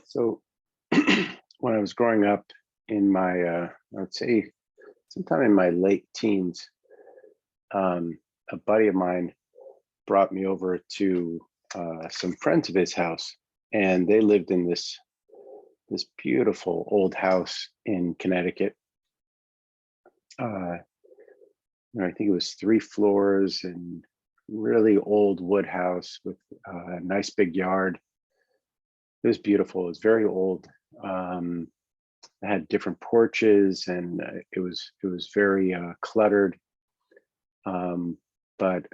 So when I was growing up in my, I would say sometime in my late teens, a buddy of mine brought me over to some friends of his house, and they lived in this beautiful old house in Connecticut. Uh, I think it was 3 floors and really old wood house with a nice big yard. It was beautiful. It was very old. Um, it had different porches, and it was very cluttered. Um, but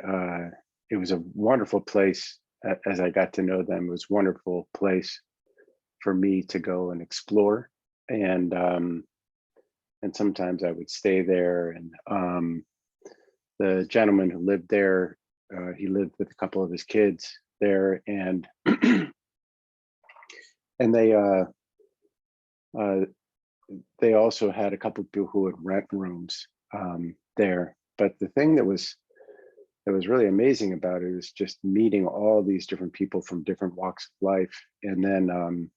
it was a wonderful place. As I got to know them, it was a wonderful place for me to go and explore. And and sometimes I would stay there. And the gentleman who lived there, he lived with a couple of his kids there, and and uh, they also had a couple of people who would rent rooms there. But the thing that was really amazing about it was just meeting all these different people from different walks of life. And then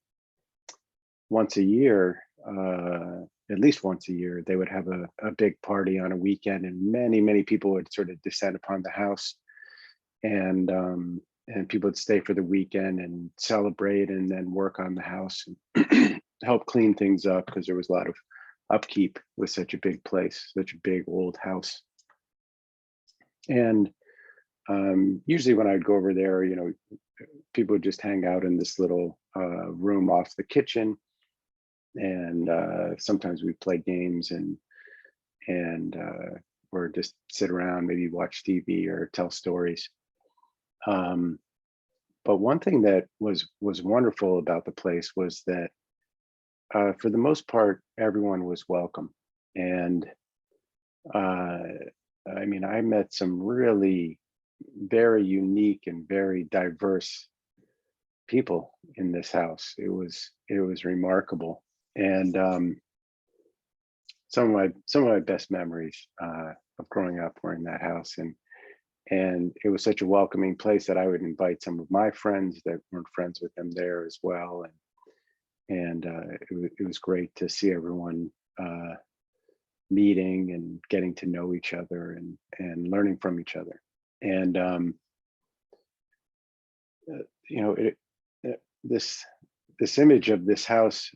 once a year, at least once a year, they would have a big party on a weekend, and many people would sort of descend upon the house, and people would stay for the weekend and celebrate, and then work on the house and help clean things up, because there was a lot of upkeep with such a big place, such a big old house. And usually when I'd go over there, people would just hang out in this little room off the kitchen, and sometimes we play games and or just sit around, maybe watch TV or tell stories. Um, but one thing that was wonderful about the place was that for the most part, everyone was welcome. And uh, I mean, I met some really very unique and very diverse people in this house. It was remarkable. And some of my best memories of growing up were in that house. And it was such a welcoming place that I would invite some of my friends that weren't friends with them there as well. And it was great to see everyone meeting and getting to know each other and learning from each other. And you know, this this image of this house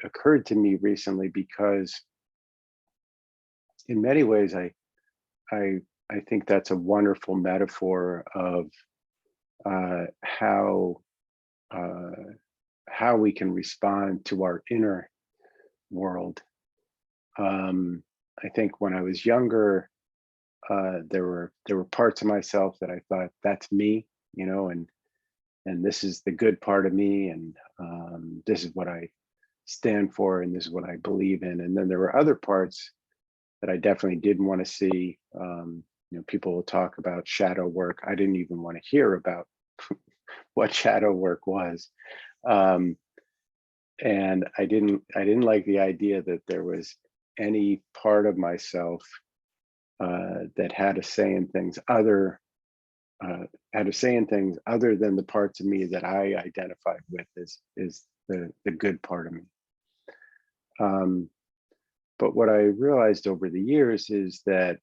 occurred to me recently, because in many ways I I think that's a wonderful metaphor of uh, how uh, how we can respond to our inner world. I think when I was younger, there were parts of myself that I thought, that's me, and this is the good part of me, and this is what I stand for, and this is what I believe in. And then there were other parts that I definitely didn't want to see. People will talk about shadow work. I didn't even want to hear about what shadow work was. Um, and I didn't like the idea that there was any part of myself that had a say in things other than the parts of me that I identified with is the good part of me. Um, but what I realized over the years is that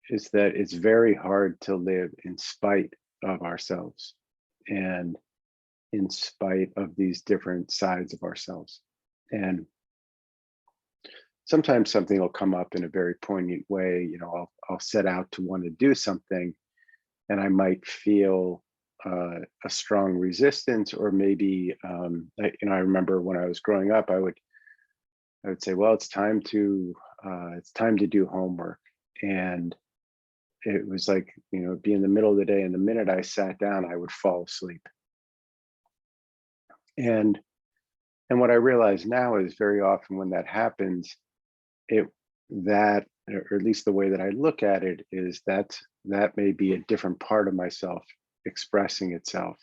it's very hard to live in spite of ourselves, and in spite of these different sides of ourselves. And sometimes something will come up in a very poignant way. I'll set out to want to do something, and I might feel a strong resistance, or maybe I remember when I was growing up, I would say, well, it's time to do homework. And it was like, be in the middle of the day, and the minute I sat down, I would fall asleep. And what I realize now is, very often when that happens, it that or at least the way that I look at it, is that may be a different part of myself expressing itself,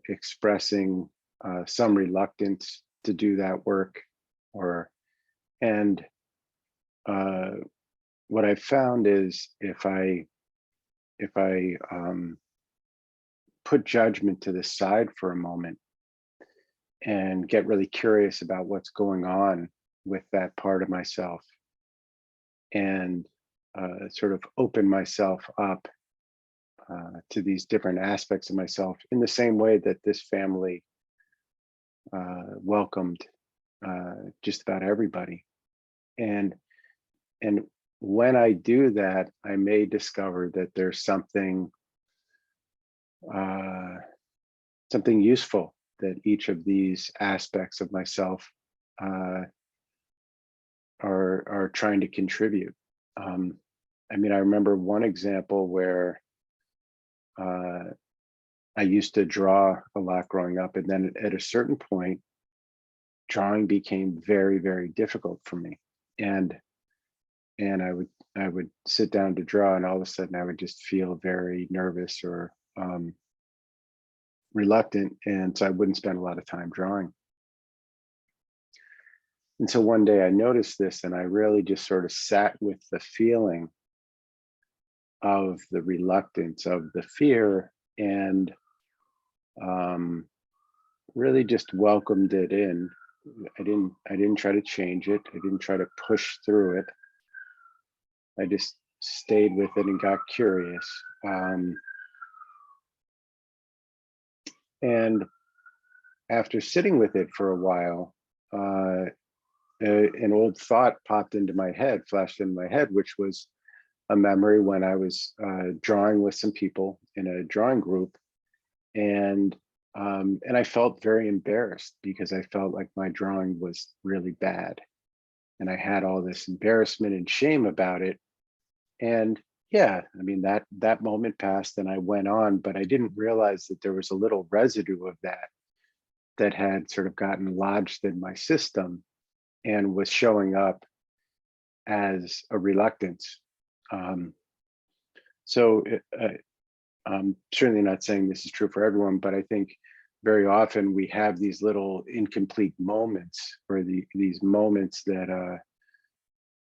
expressing some reluctance to do that work. And uh, what I've found is, if I put judgment to the side for a moment and get really curious about what's going on with that part of myself, and sort of open myself up to these different aspects of myself in the same way that this family welcomed just about everybody. And and when I do that, I may discover that there's uh, something useful that each of these aspects of myself uh, are trying to contribute. Um, I mean, I remember one example where uh, I used to draw a lot growing up, and then at a certain point, drawing became very, very difficult for me. And I would sit down to draw, and all of a sudden, I would just feel very nervous or reluctant, and so I wouldn't spend a lot of time drawing. And so one day I noticed this, and I really just sort of sat with the feeling of the reluctance, of the fear, and um, really just welcomed it in. I didn't try to change it. I didn't try to push through it. I just stayed with it and got curious. And after sitting with it for a while, an old thought popped into my head, flashed into my head, which was a memory when I was drawing with some people in a drawing group, and I felt very embarrassed because I felt like my drawing was really bad, and I had all this embarrassment and shame about it. And yeah, I mean, that moment passed, and I went on, but I didn't realize that there was a little residue of that had sort of gotten lodged in my system and was showing up as a reluctance. Um, so I'm certainly not saying this is true for everyone, but I think very often we have these little incomplete moments, or these moments that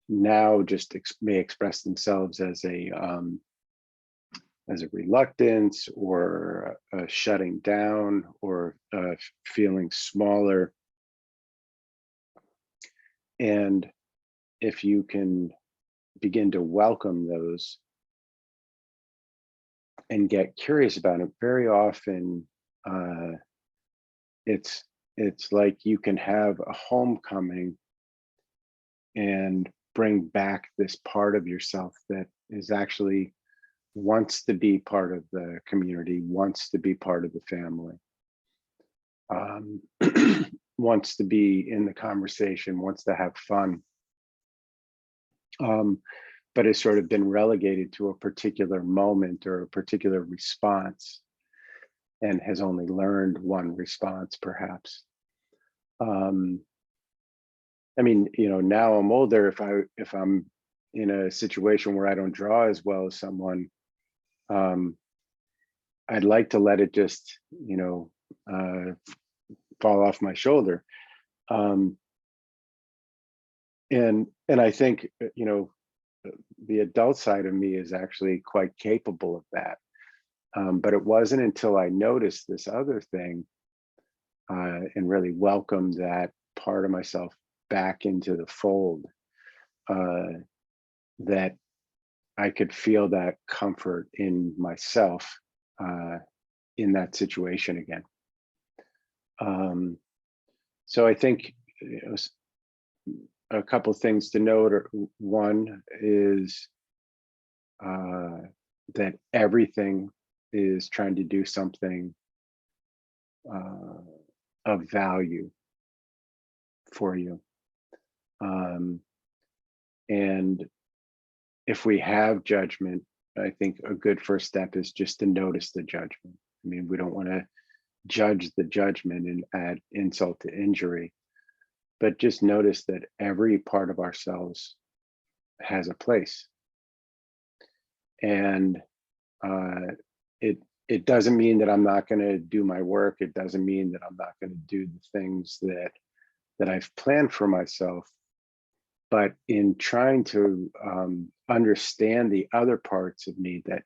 now just may express themselves as a reluctance, or a shutting down, or feeling smaller. And if you can begin to welcome those and get curious about it, very often uh, it's like you can have a homecoming and bring back this part of yourself that is actually wants to be part of the community, wants to be part of the family, um, wants to be in the conversation, wants to have fun, but has sort of been relegated to a particular moment or a particular response, and has only learned one response, perhaps. I mean, now I'm older. If I'm in a situation where I don't draw as well as someone, um, I'd like to let it just, fall off my shoulder. Um, and I think, the adult side of me is actually quite capable of that. But it wasn't until I noticed this other thing, and really welcomed that part of myself back into the fold, uh, that I could feel that comfort in myself, in that situation again. Um, so I think, a couple things to note. Or one is that everything is trying to do something uh, of value for you. Um, and if we have judgment, I think a good first step is just to notice the judgment. I mean, we don't want to judge the judgment and add insult to injury, but just notice that every part of ourselves has a place. And uh, it doesn't mean that I'm not going to do my work. It doesn't mean that I'm not going to do the things that I've planned for myself. But in trying to understand the other parts of me that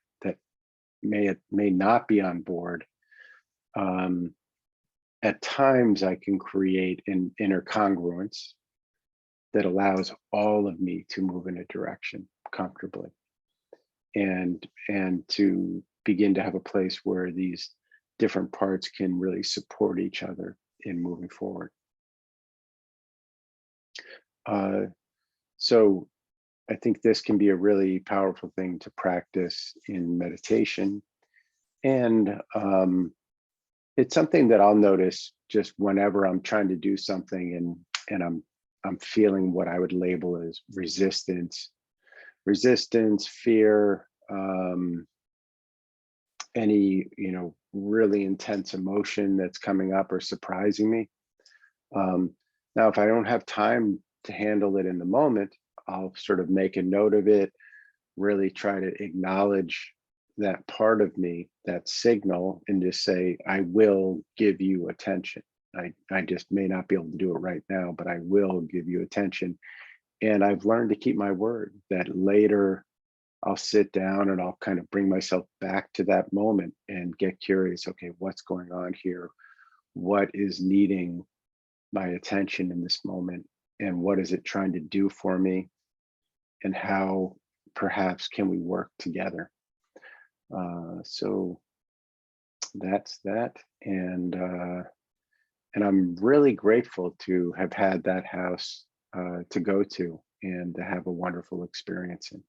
may not be on board, At times, I can create an inner congruence that allows all of me to move in a direction comfortably, and to begin to have a place where these different parts can really support each other in moving forward. Uh, so I think this can be a really powerful thing to practice in meditation. And it's something that I'll notice just whenever I'm trying to do something and I'm feeling what I would label as resistance, fear, any really intense emotion that's coming up or surprising me. Now, if I don't have time to handle it in the moment, I'll sort of make a note of it, really try to acknowledge that part of me, that signal, and just say, I will give you attention. I just may not be able to do it right now, but I will give you attention. And I've learned to keep my word that later I'll sit down and I'll kind of bring myself back to that moment and get curious. Okay, what's going on here? What is needing my attention in this moment? And what is it trying to do for me? And how perhaps can we work together? So that's that. And I'm really grateful to have had that house to go to and to have a wonderful experience in.